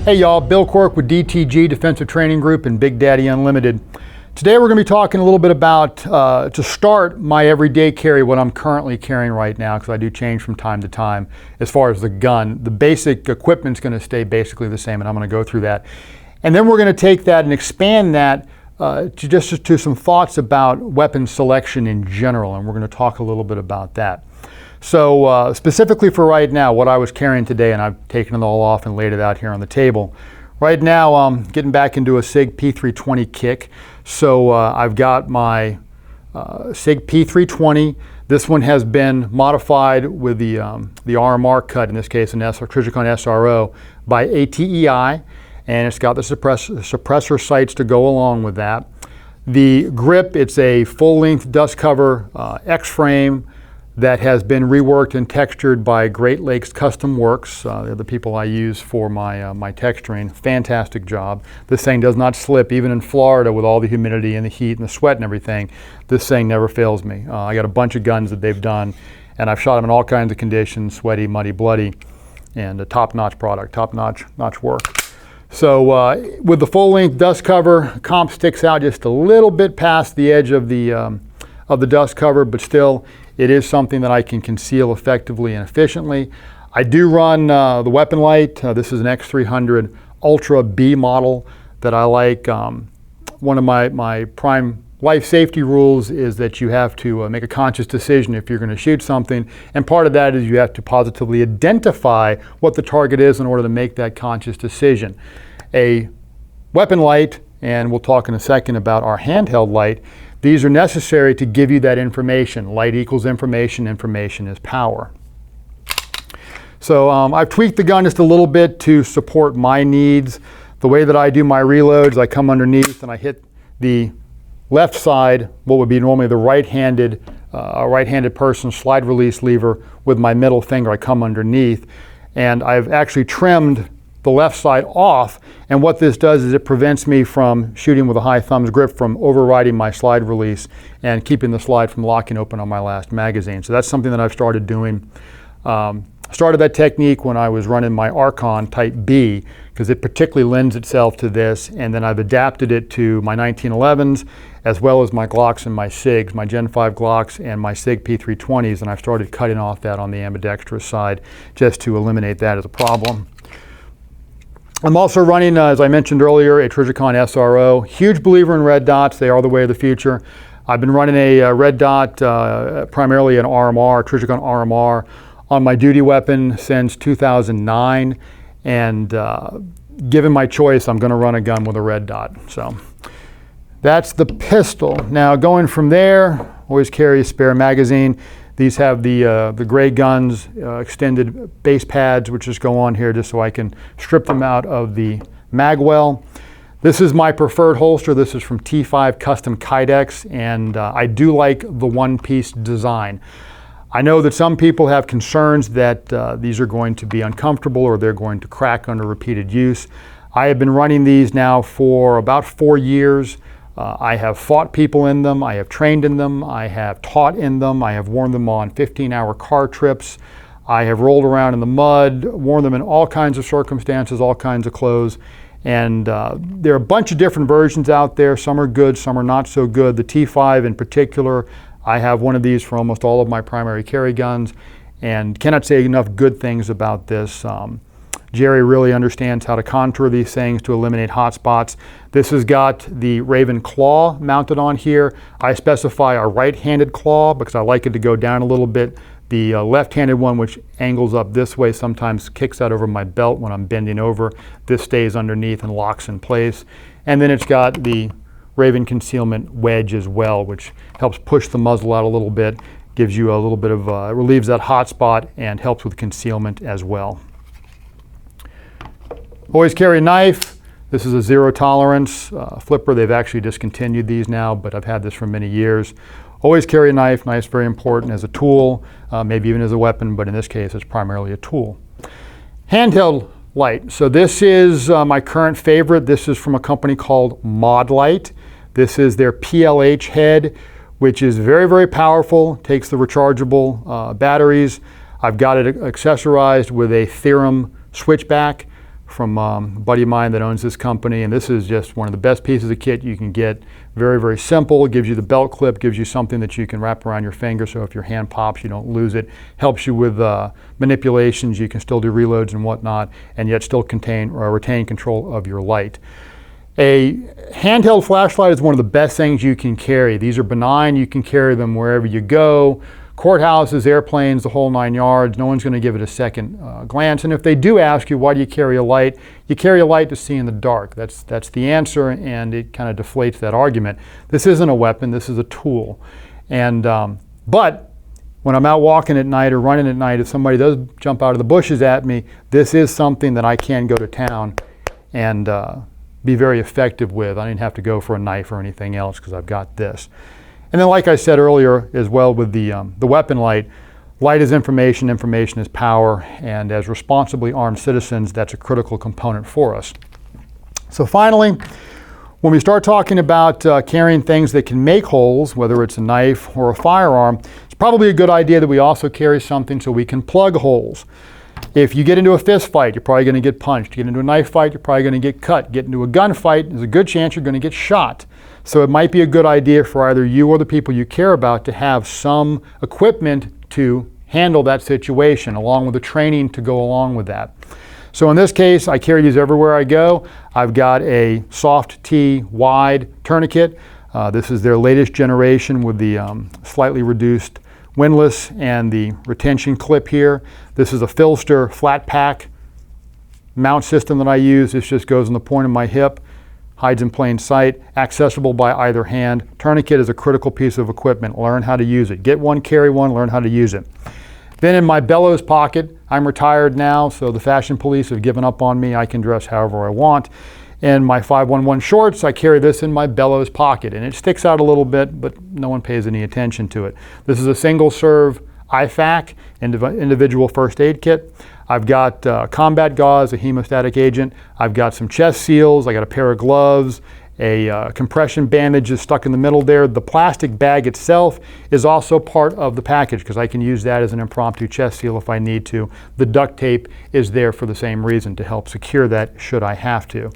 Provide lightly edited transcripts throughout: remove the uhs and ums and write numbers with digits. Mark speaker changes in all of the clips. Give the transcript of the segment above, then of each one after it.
Speaker 1: Hey y'all, Bill Quirk with DTG, Defensive Training Group, and Big Daddy Unlimited. Today we're going to be talking a little bit about, to start my everyday carry, what I'm currently carrying right now, because I do change from time to time as far as the gun. The basic equipment's going to stay basically the same, and I'm going to go through that. And then we're going to take that and expand that to some thoughts about weapon selection in general, and we're going to talk a little bit about that. So specifically for right now, what I was carrying today, and I've taken it all off and laid it out here on the table. Right now I'm getting back into a SIG P320 kick. So I've got my SIG P320. This one has been modified with the RMR cut, in this case an Trijicon SRO, by ATEI, and it's got the suppressor sights to go along with that. The grip, it's a full-length dust cover X-frame that has been reworked and textured by Great Lakes Custom Works. They're the people I use for my texturing. Fantastic job. This thing does not slip, even in Florida with all the humidity and the heat and the sweat and everything. This thing never fails me. I got a bunch of guns that they've done, and I've shot them in all kinds of conditions, sweaty, muddy, bloody, and a top-notch product, top-notch work. So with the full-length dust cover, comp sticks out just a little bit past the edge of the dust cover, but still, it is something that I can conceal effectively and efficiently. I do run the weapon light. This is an X300 Ultra B model that I like. One of my prime life safety rules is that you have to make a conscious decision if you're going to shoot something, and part of that is you have to positively identify what the target is in order to make that conscious decision. A weapon light, and we'll talk in a second about our handheld light, these are necessary to give you that information. Light equals information, information is power. So I've tweaked the gun just a little bit to support my needs. The way that I do my reloads, I come underneath and I hit the left side, what would be normally the right-handed person's slide release lever with my middle finger. I come underneath, and I've actually trimmed the left side off, and what this does is it prevents me from shooting with a high thumbs grip from overriding my slide release and keeping the slide from locking open on my last magazine. So that's something that I've started doing. Started that technique when I was running my Archon Type B, because it particularly lends itself to this, and then I've adapted it to my 1911s as well as my Glocks and my SIGs, my Gen 5 Glocks and my SIG P320s, and I've started cutting off that on the ambidextrous side just to eliminate that as a problem. I'm also running, as I mentioned earlier, a Trijicon SRO. Huge believer in red dots. They are the way of the future. I've been running a red dot, primarily an RMR, Trijicon RMR, on my duty weapon since 2009. And given my choice, I'm going to run a gun with a red dot. So that's the pistol. Now going from there, always carry a spare magazine. These have the gray guns, extended base pads, which just go on here just so I can strip them out of the mag well. This is my preferred holster. This is from T5 Custom Kydex, and I do like the one-piece design. I know that some people have concerns that these are going to be uncomfortable or they're going to crack under repeated use. I have been running these now for about 4 years. I have fought people in them, I have trained in them, I have taught in them, I have worn them on 15-hour car trips, I have rolled around in the mud, worn them in all kinds of circumstances, all kinds of clothes, and there are a bunch of different versions out there. Some are good, some are not so good. The T5 in particular, I have one of these for almost all of my primary carry guns, and cannot say enough good things about this. Jerry really understands how to contour these things to eliminate hot spots. This has got the Raven claw mounted on here. I specify a right-handed claw because I like it to go down a little bit. The left-handed one, which angles up this way, sometimes kicks out over my belt when I'm bending over. This stays underneath and locks in place. And then it's got the Raven concealment wedge as well, which helps push the muzzle out a little bit, gives you a little bit of, relieves that hot spot and helps with concealment as well. Always carry a knife. This is a zero tolerance flipper. They've actually discontinued these now, but I've had this for many years. Always carry a knife. Knife's very important as a tool, maybe even as a weapon, but in this case it's primarily a tool. Handheld light. So this is my current favorite. This is from a company called Mod Light. This is their PLH head, which is very, very powerful. Takes the rechargeable batteries. I've got it accessorized with a Theorem switchback. from a buddy of mine that owns this company, and this is just one of the best pieces of kit you can get. Very, very simple. It gives you the belt clip, gives you something that you can wrap around your finger so if your hand pops, you don't lose it. Helps you with manipulations. You can still do reloads and whatnot, and yet still retain control of your light. A handheld flashlight is one of the best things you can carry. These are benign. You can carry them wherever you go. Courthouses, airplanes, the whole 9 yards. No one's going to give it a second glance. And if they do ask you, why do you carry a light? You carry a light to see in the dark. That's the answer, and it kind of deflates that argument. This isn't a weapon. This is a tool. And but when I'm out walking at night or running at night, if somebody does jump out of the bushes at me, this is something that I can go to town and be very effective with. I didn't have to go for a knife or anything else because I've got this. And then, like I said earlier as well with the weapon light, light is information, information is power, and as responsibly armed citizens, that's a critical component for us. So finally, when we start talking about carrying things that can make holes, whether it's a knife or a firearm, it's probably a good idea that we also carry something so we can plug holes. If you get into a fist fight, you're probably going to get punched. You get into a knife fight, you're probably going to get cut. Get into a gunfight, there's a good chance you're going to get shot. So it might be a good idea for either you or the people you care about to have some equipment to handle that situation, along with the training to go along with that. So in this case, I carry these everywhere I go. I've got a soft T wide tourniquet. This is their latest generation with the slightly reduced windlass and the retention clip here. This is a Filster flat pack mount system that I use. This just goes on the point of my hip, hides in plain sight, accessible by either hand. Tourniquet is a critical piece of equipment. Learn how to use it. Get one, carry one, learn how to use it. Then in my bellows pocket, I'm retired now, so the fashion police have given up on me. I can dress however I want. In my 511 shorts, I carry this in my bellows pocket, and it sticks out a little bit, but no one pays any attention to it. This is a single serve IFAK, individual first aid kit. I've got combat gauze, a hemostatic agent. I've got some chest seals. I got a pair of gloves. A compression bandage is stuck in the middle there. The plastic bag itself is also part of the package because I can use that as an impromptu chest seal if I need to. The duct tape is there for the same reason, to help secure that should I have to.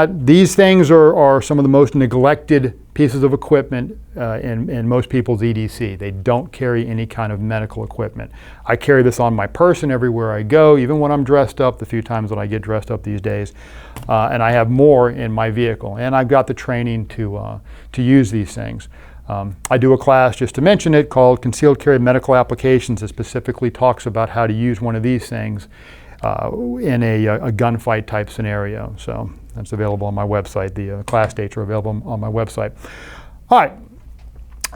Speaker 1: These things are some of the most neglected pieces of equipment in most people's EDC. They don't carry any kind of medical equipment. I carry this on my person everywhere I go, even when I'm dressed up, the few times that I get dressed up these days. And I have more in my vehicle. And I've got the training to use these things. I do a class, just to mention it, called Concealed Carry Medical Applications. It specifically talks about how to use one of these things in a gunfight type scenario. So that's available on my website. The class dates are available on my website. All right,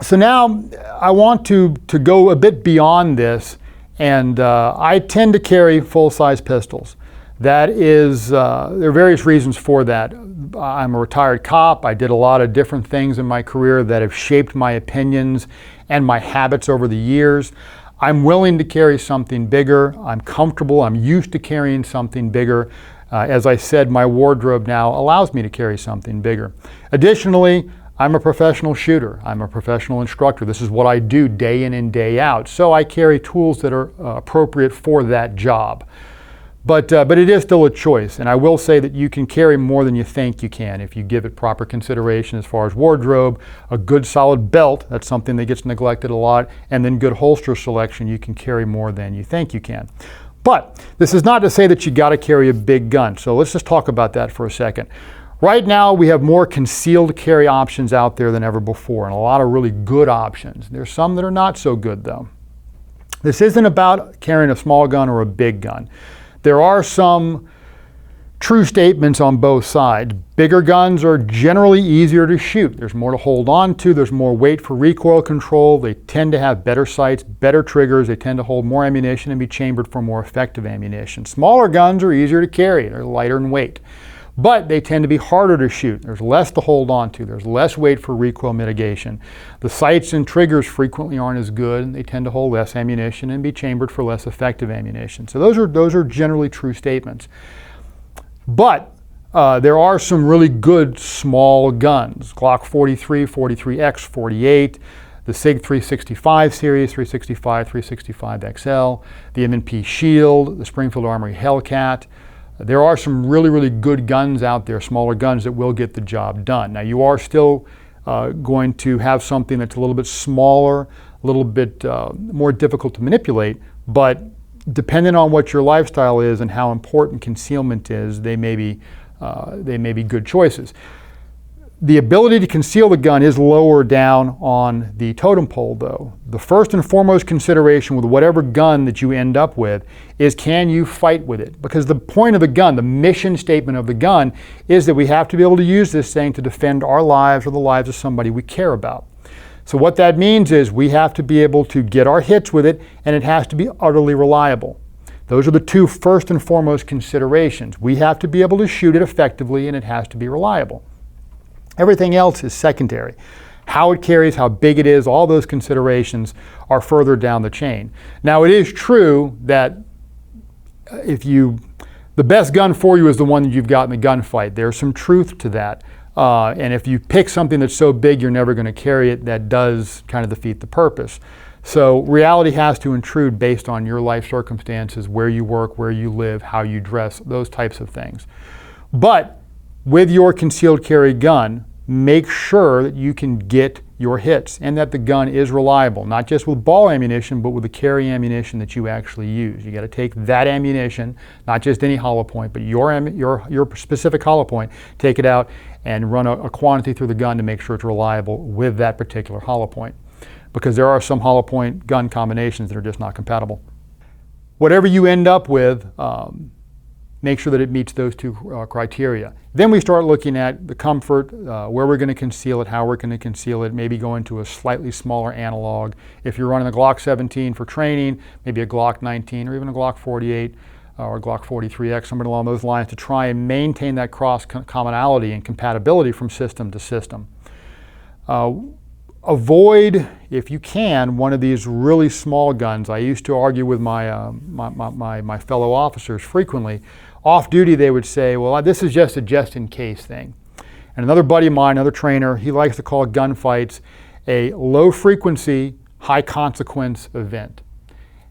Speaker 1: so now I want to go a bit beyond this, and I tend to carry full-size pistols. That is, there are various reasons for that. I'm a retired cop. I did a lot of different things in my career that have shaped my opinions and my habits over the years. I'm willing to carry something bigger. I'm comfortable. I'm used to carrying something bigger. As I said, my wardrobe now allows me to carry something bigger. Additionally, I'm a professional shooter. I'm a professional instructor. This is what I do day in and day out. So I carry tools that are appropriate for that job. But it is still a choice, and I will say that you can carry more than you think you can if you give it proper consideration as far as wardrobe, a good solid belt, that's something that gets neglected a lot, and then good holster selection. You can carry more than you think you can. But this is not to say that you got to carry a big gun, so let's just talk about that for a second. Right now we have more concealed carry options out there than ever before, and a lot of really good options. There's some that are not so good though. This isn't about carrying a small gun or a big gun. There are some true statements on both sides. Bigger guns are generally easier to shoot. There's more to hold on to. There's more weight for recoil control. They tend to have better sights, better triggers. They tend to hold more ammunition and be chambered for more effective ammunition. Smaller guns are easier to carry. They're lighter in weight. But they tend to be harder to shoot. There's less to hold on to. There's less weight for recoil mitigation. The sights and triggers frequently aren't as good, and they tend to hold less ammunition and be chambered for less effective ammunition. So those are generally true statements. But there are some really good small guns. Glock 43, 43X, 48, the SIG 365 series, 365, 365XL, the M&P Shield, the Springfield Armory Hellcat. There are some really, really good guns out there, smaller guns that will get the job done. Now you are still going to have something that's a little bit smaller, a little bit more difficult to manipulate, but depending on what your lifestyle is and how important concealment is, they may be good choices. The ability to conceal the gun is lower down on the totem pole though. The first and foremost consideration with whatever gun that you end up with is, can you fight with it? Because the point of the gun, the mission statement of the gun, is that we have to be able to use this thing to defend our lives or the lives of somebody we care about. So what that means is we have to be able to get our hits with it, and it has to be utterly reliable. Those are the two first and foremost considerations. We have to be able to shoot it effectively, and it has to be reliable. Everything else is secondary. How it carries, how big it is, all those considerations are further down the chain. Now it is true that the best gun for you is the one that you've got in the gunfight. There's some truth to that. And if you pick something that's so big you're never going to carry it, that does kind of defeat the purpose. So reality has to intrude based on your life circumstances, where you work, where you live, how you dress, those types of things. But with your concealed carry gun, make sure that you can get your hits and that the gun is reliable, not just with ball ammunition, but with the carry ammunition that you actually use. You got to take that ammunition, not just any hollow point, but your specific hollow point, take it out and run a quantity through the gun to make sure it's reliable with that particular hollow point. Because there are some hollow point gun combinations that are just not compatible. Whatever you end up with, make sure that it meets those two criteria. Then we start looking at the comfort, where we're going to conceal it, how we're going to conceal it, maybe go into a slightly smaller analog. If you're running a Glock 17 for training, maybe a Glock 19 or even a Glock 48 or a Glock 43X, somewhere along those lines, to try and maintain that cross-commonality and compatibility from system to system. Avoid, if you can, one of these really small guns. I used to argue with my fellow officers frequently. Off duty, they would say, well, this is just a just-in-case thing. And another buddy of mine, another trainer, he likes to call gunfights a low-frequency, high-consequence event.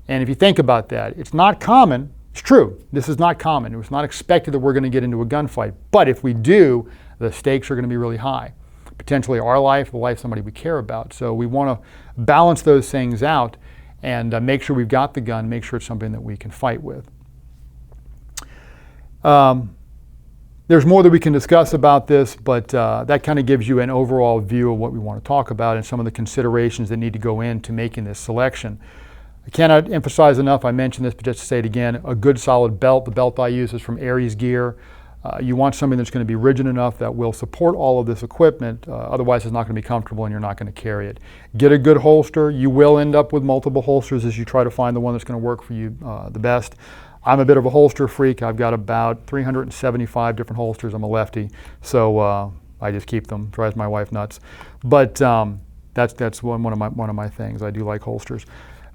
Speaker 1: And if you think about that, it's not common. It's true. This is not common. It was not expected that we're going to get into a gunfight. But if we do, the stakes are going to be really high. Potentially our life, the life of somebody we care about. So we want to balance those things out and make sure we've got the gun, make sure it's something that we can fight with. There's more that we can discuss about this, but that kind of gives you an overall view of what we want to talk about and some of the considerations that need to go into making this selection. I cannot emphasize enough, I mentioned this, but just to say it again, a good solid belt. The belt I use is from Aries Gear. You want something that's going to be rigid enough that will support all of this equipment, otherwise it's not going to be comfortable and you're not going to carry it. Get a good holster. You will end up with multiple holsters as you try to find the one that's going to work for you the best. I'm a bit of a holster freak. I've got about 375 different holsters. I'm a lefty, so I just keep them. Drives my wife nuts. But that's one of my things. I do like holsters.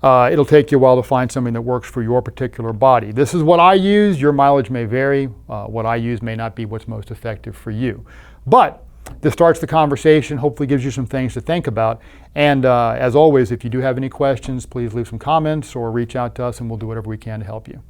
Speaker 1: It'll take you a while to find something that works for your particular body. This is what I use. Your mileage may vary. What I use may not be what's most effective for you. But this starts the conversation, hopefully gives you some things to think about. And as always, if you do have any questions, please leave some comments or reach out to us and we'll do whatever we can to help you.